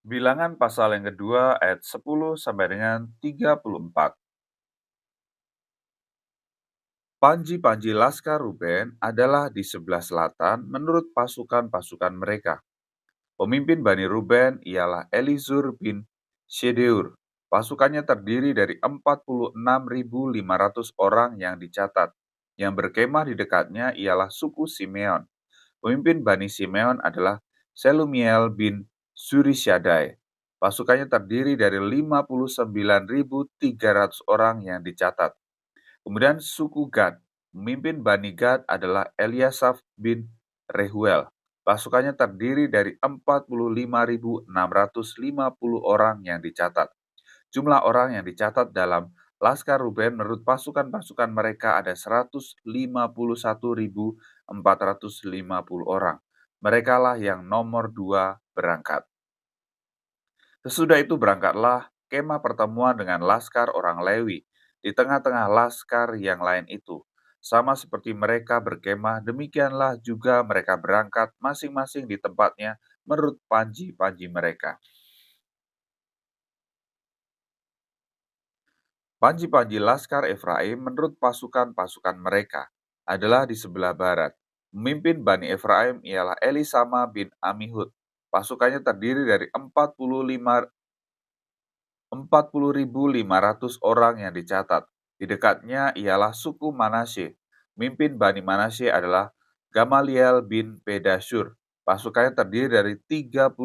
Bilangan pasal yang kedua ayat 10 sampai dengan 34. Panji-panji Laskar Ruben adalah di sebelah selatan menurut pasukan-pasukan mereka. Pemimpin Bani Ruben ialah Elizur bin Shedeur. Pasukannya terdiri dari 46.500 orang yang dicatat. Yang berkemah di dekatnya ialah suku Simeon. Pemimpin Bani Simeon adalah Selumiel bin Surishadai. Pasukannya terdiri dari 59.300 orang yang dicatat. Kemudian suku Gad. Pemimpin Bani Gad adalah Eliasaf bin Rehuel. Pasukannya terdiri dari 45.650 orang yang dicatat. Jumlah orang yang dicatat dalam Laskar Ruben menurut pasukan-pasukan mereka ada 151.450 orang. Merekalah yang nomor 2 berangkat. Sesudah itu berangkatlah kemah pertemuan dengan Laskar orang Lewi di tengah-tengah Laskar yang lain itu. Sama seperti mereka berkemah, demikianlah juga mereka berangkat masing-masing di tempatnya menurut panji-panji mereka. Panji-panji Laskar Efraim menurut pasukan-pasukan mereka adalah di sebelah barat. Pemimpin Bani Efraim ialah Elisama bin Amihud. Pasukannya terdiri dari 40.500 orang yang dicatat. Di dekatnya ialah suku Manasye. Pemimpin Bani Manasye adalah Gamaliel bin Pedashur. Pasukannya terdiri dari 32.200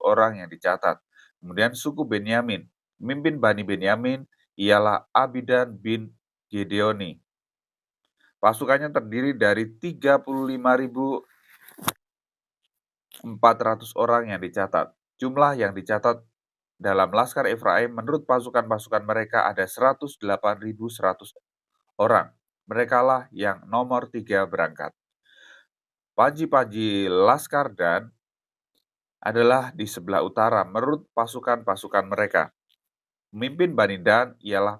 orang yang dicatat. Kemudian suku Benyamin. Pemimpin Bani Benyamin ialah Abidan bin Gideoni. Pasukannya terdiri dari 35.400 orang yang dicatat. Jumlah yang dicatat dalam Laskar Efraim menurut pasukan-pasukan mereka ada 108.100 orang. Merekalah yang nomor 3 berangkat. Panji-panji Laskar Dan adalah di sebelah utara menurut pasukan-pasukan mereka. Pemimpin Bani Dan ialah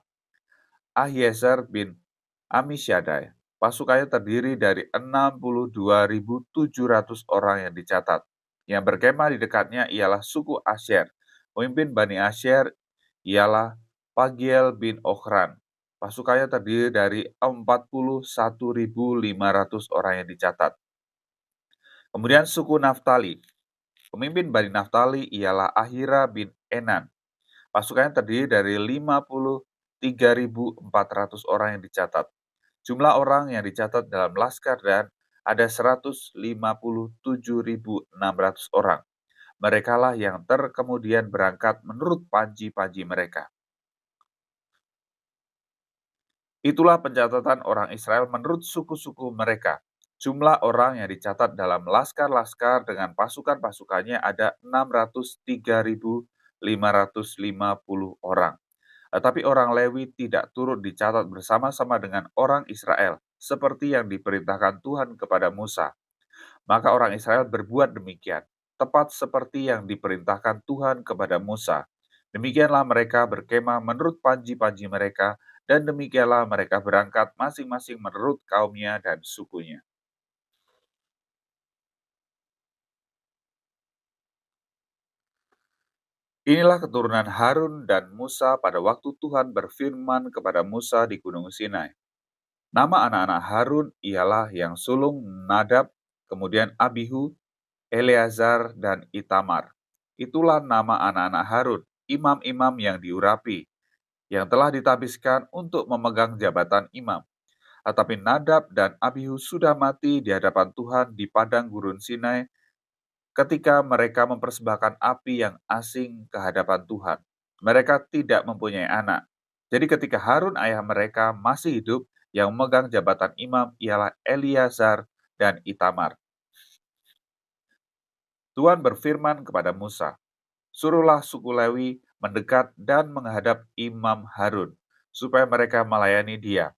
Ahiezer bin Amisyaddai. Pasukannya terdiri dari 62.700 orang yang dicatat. Yang berkemah di dekatnya ialah suku Asyer. Pemimpin Bani Asyer ialah Pagiel bin Ochran. Pasukannya terdiri dari 41.500 orang yang dicatat. Kemudian suku Naftali. Pemimpin Bani Naftali ialah Ahira bin Enan. Pasukannya terdiri dari 53.400 orang yang dicatat. Jumlah orang yang dicatat dalam Laskar Dan ada 157.600 orang. Merekalah yang terkemudian berangkat menurut panji-panji mereka. Itulah pencatatan orang Israel menurut suku-suku mereka. Jumlah orang yang dicatat dalam laskar-laskar dengan pasukan-pasukannya ada 603.550 orang. Tetapi orang Lewi tidak turut dicatat bersama-sama dengan orang Israel, seperti yang diperintahkan Tuhan kepada Musa. Maka orang Israel berbuat demikian, tepat seperti yang diperintahkan Tuhan kepada Musa. Demikianlah mereka berkemah menurut panji-panji mereka, dan demikianlah mereka berangkat masing-masing menurut kaumnya dan sukunya. Inilah keturunan Harun dan Musa pada waktu Tuhan berfirman kepada Musa di Gunung Sinai. Nama anak-anak Harun ialah yang sulung Nadab, kemudian Abihu, Eleazar, dan Itamar. Itulah nama anak-anak Harun, imam-imam yang diurapi, yang telah ditabiskan untuk memegang jabatan imam. Tetapi Nadab dan Abihu sudah mati di hadapan Tuhan di padang gurun Sinai ketika mereka mempersembahkan api yang asing ke hadapan Tuhan. Mereka tidak mempunyai anak. Jadi ketika Harun ayah mereka masih hidup, yang memegang jabatan imam ialah Eleazar dan Itamar. Tuhan berfirman kepada Musa, "Suruhlah suku Lewi mendekat dan menghadap Imam Harun, supaya mereka melayani dia.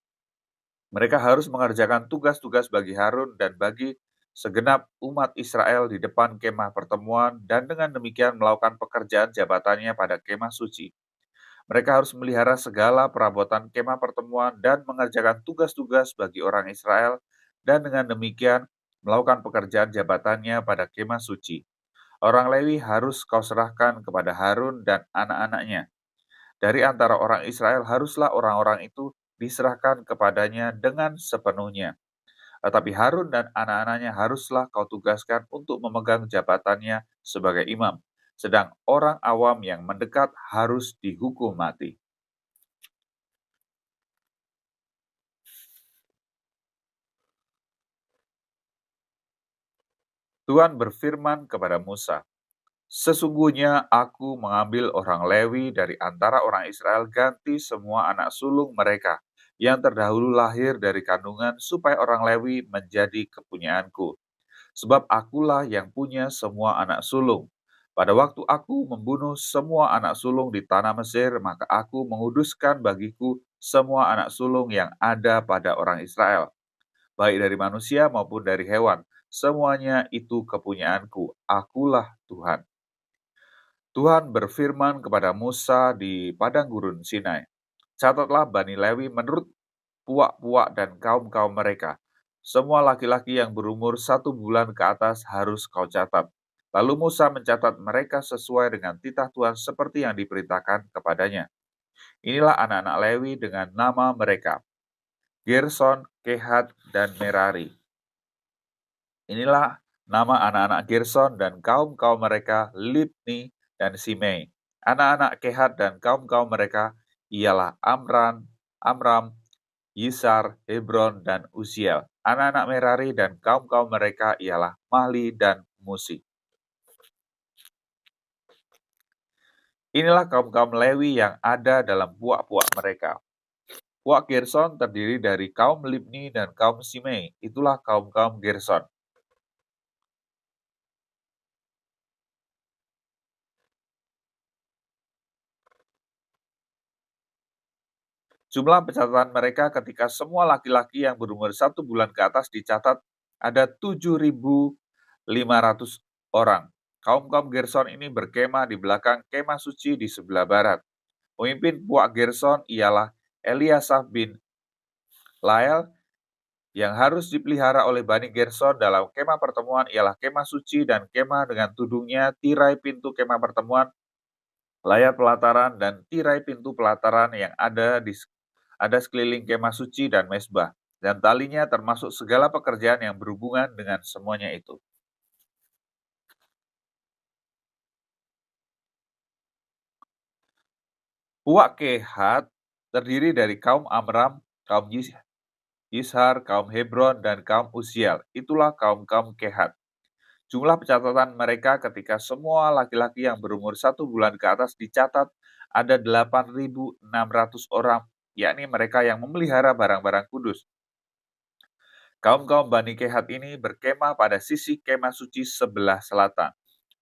Mereka harus mengerjakan tugas-tugas bagi Harun dan bagi segenap umat Israel di depan kemah pertemuan, dan dengan demikian melakukan pekerjaan jabatannya pada kemah suci. Mereka harus melihara segala perabotan kemah pertemuan dan mengerjakan tugas-tugas bagi orang Israel, dan dengan demikian melakukan pekerjaan jabatannya pada kemah suci. Orang Lewi harus kau serahkan kepada Harun dan anak-anaknya. Dari antara orang Israel haruslah orang-orang itu diserahkan kepadanya dengan sepenuhnya. Tetapi Harun dan anak-anaknya haruslah kau tugaskan untuk memegang jabatannya sebagai imam. Sedang orang awam yang mendekat harus dihukum mati. Tuhan berfirman kepada Musa, "Sesungguhnya aku mengambil orang Lewi dari antara orang Israel ganti semua anak sulung mereka yang terdahulu lahir dari kandungan supaya orang Lewi menjadi kepunyaanku. Sebab akulah yang punya semua anak sulung. Pada waktu aku membunuh semua anak sulung di tanah Mesir, maka aku menguduskan bagiku semua anak sulung yang ada pada orang Israel, baik dari manusia maupun dari hewan. Semuanya itu kepunyaanku. Akulah Tuhan." Tuhan berfirman kepada Musa di padang gurun Sinai, "Catatlah Bani Lewi menurut puak-puak dan kaum-kaum mereka. Semua laki-laki yang berumur 1 bulan ke atas harus kau catat." Lalu Musa mencatat mereka sesuai dengan titah Tuhan seperti yang diperintahkan kepadanya. Inilah anak-anak Lewi dengan nama mereka, Gerson, Kehat, dan Merari. Inilah nama anak-anak Gerson dan kaum-kaum mereka, Libni dan Simei. Anak-anak Kehat dan kaum-kaum mereka ialah Amram, Yisar, Hebron, dan Uziel. Anak-anak Merari dan kaum-kaum mereka ialah Mahli dan Musi. Inilah kaum-kaum Lewi yang ada dalam puak-puak mereka. Puak Gerson terdiri dari kaum Libni dan kaum Simei. Itulah kaum-kaum Gerson. Jumlah pencatatan mereka ketika semua laki-laki yang berumur 1 bulan ke atas dicatat ada 7.500 orang. Kaum-kaum Gerson ini berkemah di belakang kemah suci di sebelah barat. Pemimpin puak Gerson ialah Eliasaf bin Lael. Yang harus dipelihara oleh Bani Gerson dalam kemah pertemuan ialah kemah suci dan kemah dengan tudungnya, tirai pintu kemah pertemuan, layar pelataran, dan tirai pintu pelataran yang ada sekeliling kemah suci dan mezbah, dan talinya termasuk segala pekerjaan yang berhubungan dengan semuanya itu. Puak Kehat terdiri dari kaum Amram, kaum Yishar, kaum Hebron, dan kaum Uziel. Itulah kaum-kaum Kehat. Jumlah pencatatan mereka ketika semua laki-laki yang berumur 1 bulan ke atas dicatat ada 8.600 orang, yakni mereka yang memelihara barang-barang kudus. Kaum-kaum Bani Kehat ini berkemah pada sisi kemah suci sebelah selatan.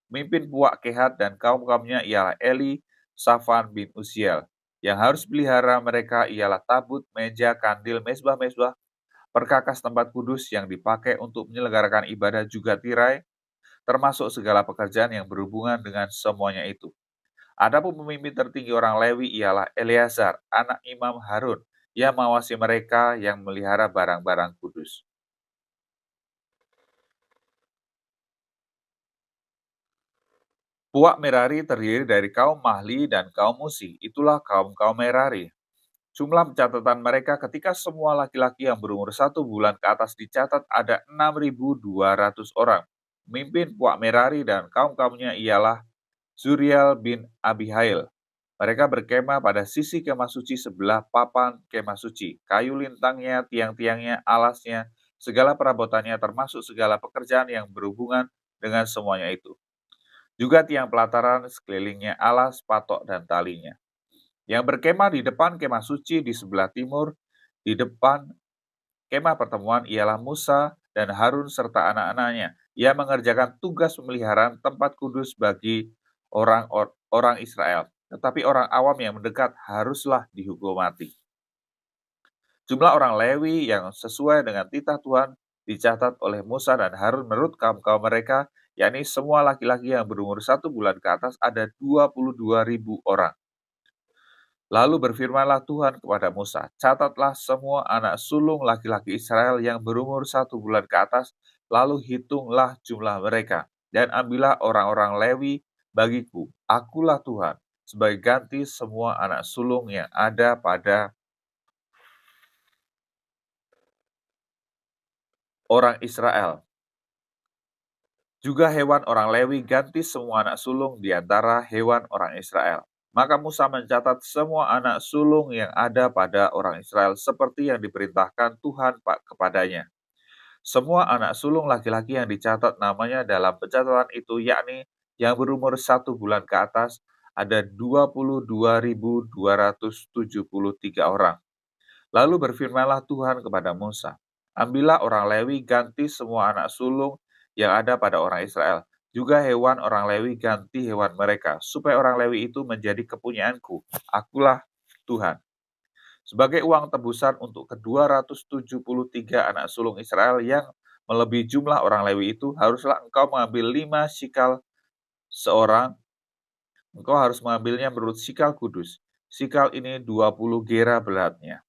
Pemimpin puak Kehat dan kaum-kaumnya ialah Eli, Safan bin Uziel. Yang harus pelihara mereka ialah tabut, meja, kandil, mezbah-mezbah, perkakas tempat kudus yang dipakai untuk menyelenggarakan ibadah, juga tirai, termasuk segala pekerjaan yang berhubungan dengan semuanya itu. Adapun pemimpin tertinggi orang Lewi ialah Eleazar, anak Imam Harun, yang mengawasi mereka yang melihara barang-barang kudus. Puak Merari terdiri dari kaum Mahli dan kaum Musi. Itulah kaum-kaum Merari. Jumlah pencatatan mereka ketika semua laki-laki yang berumur 1 bulan ke atas dicatat ada 6.200 orang. Pemimpin puak Merari dan kaum-kaumnya ialah Zuriel bin Abihail. Mereka berkemah pada sisi kemah suci sebelah papan kemah suci. Kayu lintangnya, tiang-tiangnya, alasnya, segala perabotannya termasuk segala pekerjaan yang berhubungan dengan semuanya itu. Juga tiang pelataran sekelilingnya, alas, patok, dan talinya. Yang berkemah di depan kemah suci di sebelah timur, di depan kemah pertemuan ialah Musa dan Harun serta anak-anaknya. Ia mengerjakan tugas pemeliharaan tempat kudus bagi orang Israel. Tetapi orang awam yang mendekat haruslah dihukum mati. Jumlah orang Lewi yang sesuai dengan titah Tuhan dicatat oleh Musa dan Harun menurut kaum-kaum mereka, yakni semua laki-laki yang berumur 1 bulan ke atas ada 22.000 orang. Lalu berfirmanlah Tuhan kepada Musa, "Catatlah semua anak sulung laki-laki Israel yang berumur 1 bulan ke atas, lalu hitunglah jumlah mereka, Dan ambillah orang-orang Lewi bagiku, akulah Tuhan, sebagai ganti semua anak sulung yang ada pada orang Israel. Juga hewan orang Lewi ganti semua anak sulung di antara hewan orang Israel. Maka Musa mencatat semua anak sulung yang ada pada orang Israel seperti yang diperintahkan Tuhan kepadanya. Semua anak sulung laki-laki yang dicatat namanya dalam pencatatan itu, yakni yang berumur 1 bulan ke atas, ada 22.273 orang. Lalu berfirmanlah Tuhan kepada Musa, ambillah orang Lewi ganti semua anak sulung yang ada pada orang Israel. Juga hewan orang Lewi ganti hewan mereka, supaya orang Lewi itu menjadi kepunyaanku. Akulah Tuhan. Sebagai uang tebusan untuk ke-273 anak sulung Israel yang melebihi jumlah orang Lewi itu, haruslah engkau mengambil 5 sikal seorang. Engkau harus mengambilnya menurut sikal kudus. Sikal ini 20 gera beratnya.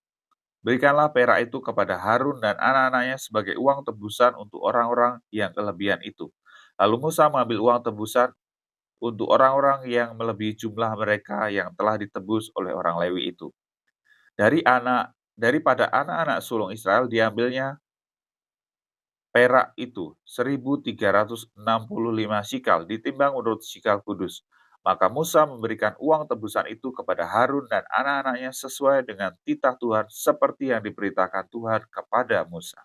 Berikanlah perak itu kepada Harun dan anak-anaknya sebagai uang tebusan untuk orang-orang yang kelebihan itu. Lalu Musa mengambil uang tebusan untuk orang-orang yang melebihi jumlah mereka yang telah ditebus oleh orang Lewi itu. Daripada anak-anak sulung Israel diambilnya perak itu 1.365 sikal, ditimbang menurut sikal kudus. Maka Musa memberikan uang tebusan itu kepada Harun dan anak-anaknya sesuai dengan titah Tuhan seperti yang diberitakan Tuhan kepada Musa.